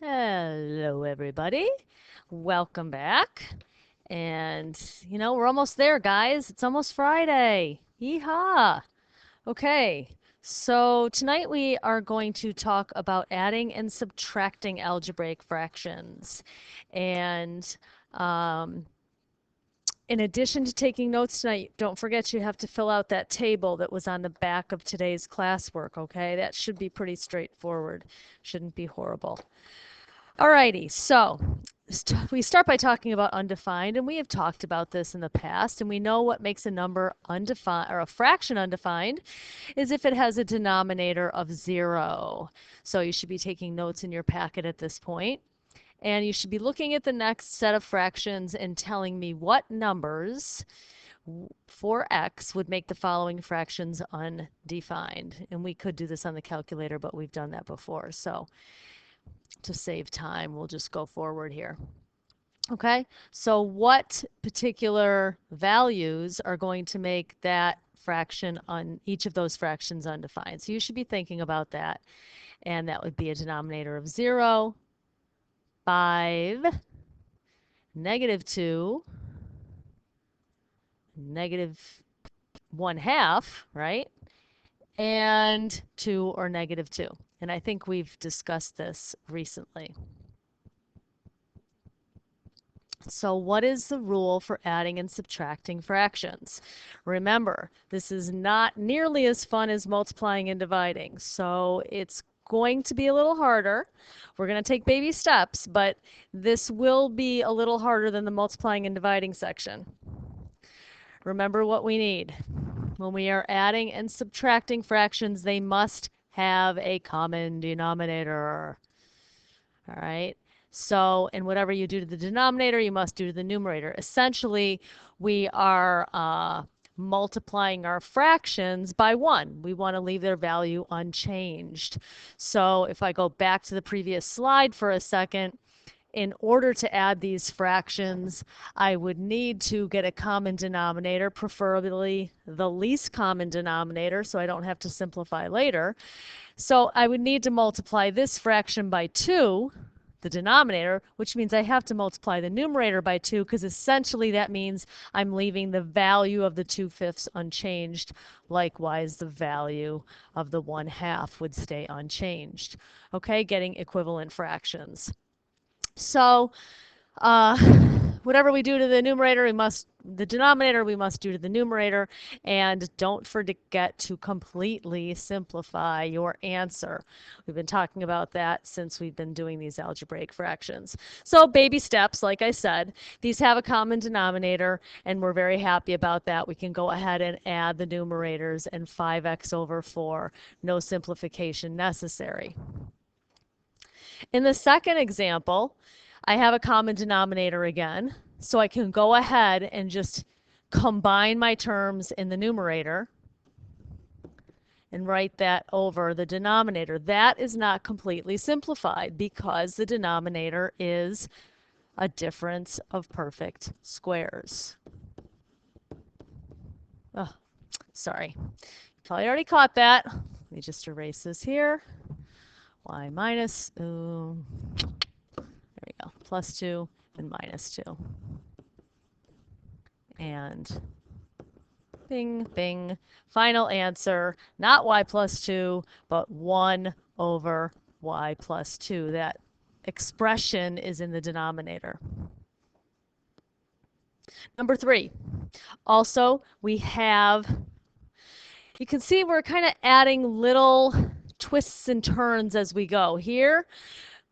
Hello, everybody. Welcome back. And, we're almost there, guys. It's almost Friday. Yeehaw. Okay, so tonight we are going to talk about adding and subtracting algebraic fractions. And um, in addition to taking notes tonight, don't forget you have to fill out that table that was on the back of today's classwork, okay? That should be pretty straightforward. Shouldn't be horrible. Alrighty, so we start by talking about undefined, and we have talked about this in the past, and we know what makes a number undefined or a fraction undefined is if it has a denominator of 0. So you should be taking notes in your packet at this point, and you should be looking at the next set of fractions and telling me what numbers for x would make the following fractions undefined. And we could do this on the calculator, but we've done that before. So to save time, we'll just go forward here. Okay, so what particular values are going to make that fraction on each of those fractions undefined? So you should be thinking about that. And that would be a denominator of 0, 5, -2, -1/2, right? And 2 or -2. And I think we've discussed this recently. So what is the rule for adding and subtracting fractions? Remember, this is not nearly as fun as multiplying and dividing. So it's going to be a little harder. We're going to take baby steps, but this will be a little harder than the multiplying and dividing section. Remember what we need. When we are adding and subtracting fractions, they must have a common denominator. All right? So, and whatever you do to the denominator, you must do to the numerator. Essentially, we are multiplying our fractions by 1. We want to leave their value unchanged. So if I go back to the previous slide for a second, in order to add these fractions, I would need to get a common denominator, preferably the least common denominator, so I don't have to simplify later. So I would need to multiply this fraction by 2, the denominator, which means I have to multiply the numerator by 2, because essentially that means I'm leaving the value of the 2/5 unchanged. Likewise, the value of the 1/2 would stay unchanged. Okay, getting equivalent fractions. So whatever we do to the numerator, the denominator, we must do to the numerator. And don't forget to completely simplify your answer. We've been talking about that since we've been doing these algebraic fractions. So baby steps, like I said, these have a common denominator, and we're very happy about that. We can go ahead and add the numerators, and 5x over 4, no simplification necessary. In the second example, I have a common denominator again, so I can go ahead and just combine my terms in the numerator and write that over the denominator. That is not completely simplified because the denominator is a difference of perfect squares. Oh, sorry. You probably already caught that. Let me just erase this here. Y minus, there we go, +2 and -2. And bing, bing. Final answer, not y plus 2, but 1 over y plus 2. That expression is in the denominator. Number 3. Also, we have, you can see we're kind of adding little twists and turns as we go. Here,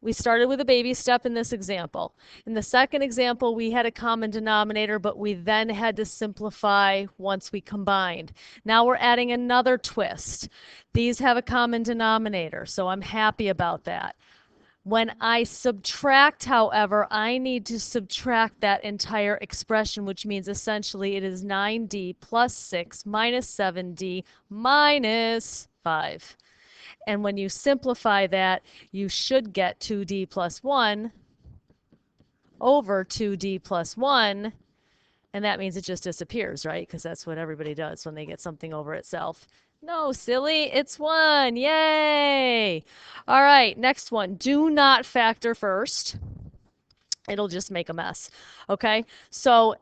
we started with a baby step in this example. In the second example, we had a common denominator, but we then had to simplify once we combined. Now we're adding another twist. These have a common denominator, so I'm happy about that. When I subtract, however, I need to subtract that entire expression, which means essentially it is 9d plus 6 minus 7d minus 5. And when you simplify that, you should get 2d plus 1 over 2d plus 1. And that means it just disappears, right? Because that's what everybody does when they get something over itself. No, silly, it's 1. Yay! All right, next one. Do not factor first. It'll just make a mess. Okay, so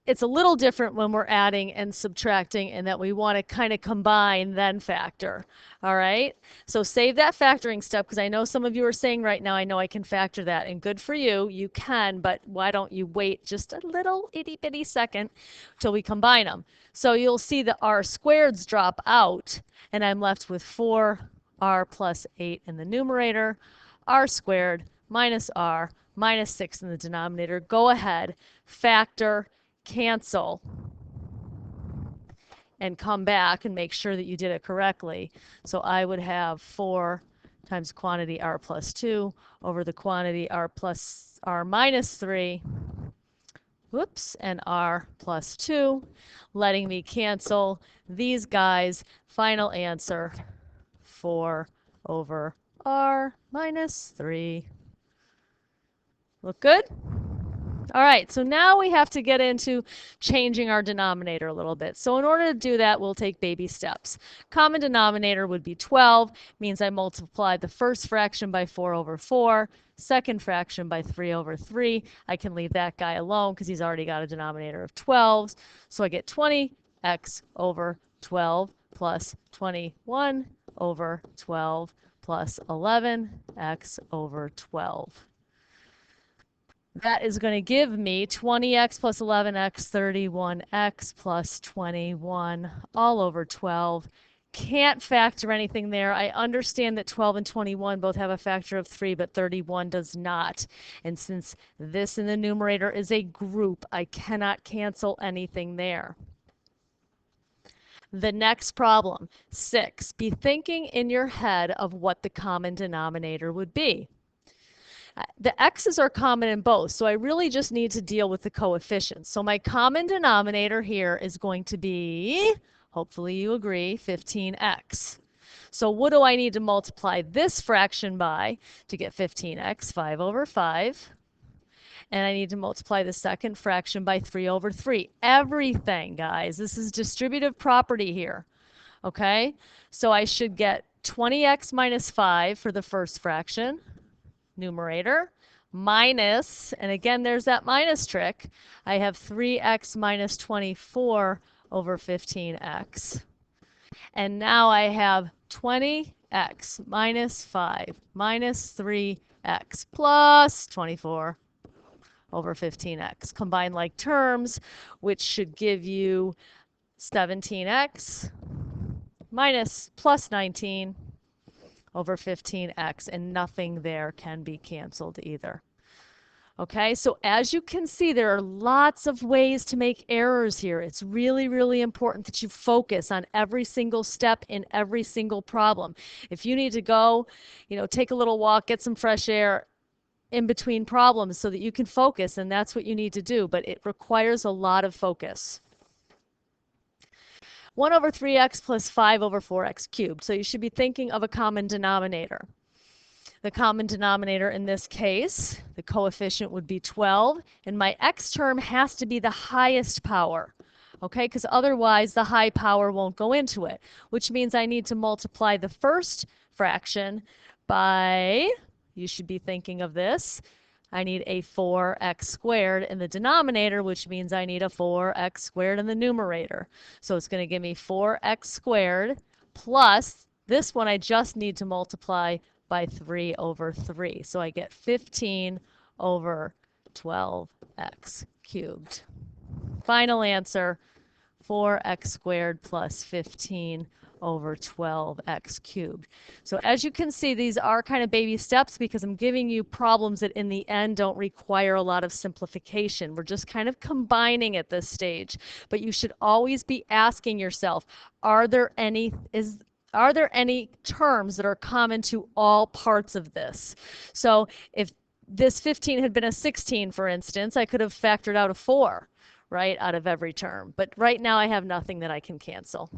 it's a little different when we're adding and subtracting in that we want to kind of combine then factor. All right, so save that factoring step because I know some of you are saying right now, I know I can factor that, and good for you, you can, but why don't you wait just a little itty bitty second till we combine them. So you'll see the r squareds drop out and I'm left with 4r plus 8 in the numerator, r squared minus r minus 6 in the denominator. Go ahead, factor, cancel, and come back and make sure that you did it correctly. So I would have 4 times quantity r plus 2 over the quantity r plus r minus 3, whoops, and r plus 2, letting me cancel these guys. Final answer, 4 over r minus 3. Look good? All right, so now we have to get into changing our denominator a little bit. So in order to do that, we'll take baby steps. Common denominator would be 12, means I multiply the first fraction by 4 over 4, second fraction by 3 over 3. I can leave that guy alone because he's already got a denominator of 12. So I get 20x over 12 plus 21 over 12 plus 11x over 12. That is going to give me 20x plus 11x, 31x plus 21 all over 12. Can't factor anything there. I understand that 12 and 21 both have a factor of 3, but 31 does not. And since this in the numerator is a group, I cannot cancel anything there. The next problem, 6. Be thinking in your head of what the common denominator would be. The x's are common in both, so I really just need to deal with the coefficients. So my common denominator here is going to be, hopefully you agree, 15x. So what do I need to multiply this fraction by to get 15x? 5 over 5. And I need to multiply the second fraction by 3 over 3. Everything, guys. This is distributive property here. Okay? So I should get 20x minus 5 for the first fraction, numerator, minus, and again there's that minus trick, I have 3x minus 24 over 15x. And now I have 20x minus 5 minus 3x plus 24 over 15x. Combine like terms, which should give you 17x minus plus 19 over 15x, and nothing there can be canceled either. Okay, so as you can see, there are lots of ways to make errors here. It's really, really important that you focus on every single step in every single problem. If you need to go, take a little walk, get some fresh air in between problems so that you can focus, and that's what you need to do, but it requires a lot of focus. 1 over 3x plus 5 over 4x cubed. So you should be thinking of a common denominator. The common denominator in this case, the coefficient would be 12, and my x term has to be the highest power, okay? Because otherwise the high power won't go into it, which means I need to multiply the first fraction by, you should be thinking of this, I need a 4x squared in the denominator, which means I need a 4x squared in the numerator. So it's going to give me 4x squared plus this one I just need to multiply by 3 over 3. So I get 15 over 12x cubed. Final answer, 4x squared plus 15 over 12x cubed. So as you can see, these are kind of baby steps because I'm giving you problems that in the end don't require a lot of simplification. We're just kind of combining at this stage. But you should always be asking yourself, are there any terms that are common to all parts of this? So if this 15 had been a 16, for instance, I could have factored out a 4, right, out of every term. But right now I have nothing that I can cancel.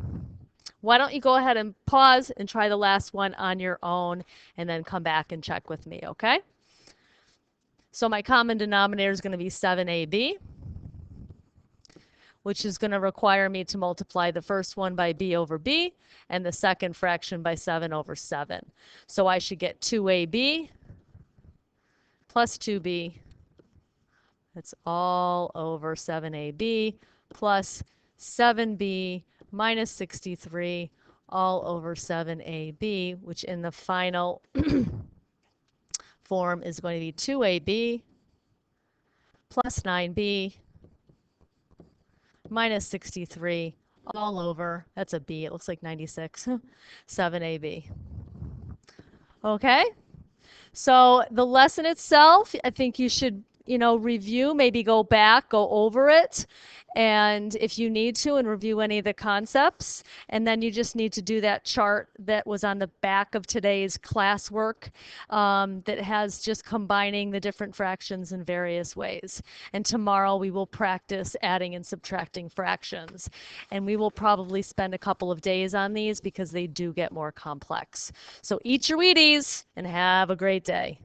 Why don't you go ahead and pause and try the last one on your own and then come back and check with me, okay? So my common denominator is going to be 7ab. which is going to require me to multiply the first one by b over b and the second fraction by 7 over 7. So I should get 2ab plus 2b. That's all over 7ab plus 7b minus 63 all over 7ab, which in the final form is going to be 2ab plus 9b minus 63 all over, that's a b, it looks like 96, 7ab. Okay? So the lesson itself, I think you should, review, maybe go back, go over it, and if you need to, and review any of the concepts. And then you just need to do that chart that was on the back of today's classwork that has just combining the different fractions in various ways. And tomorrow we will practice adding and subtracting fractions. And we will probably spend a couple of days on these because they do get more complex. So eat your Wheaties and have a great day.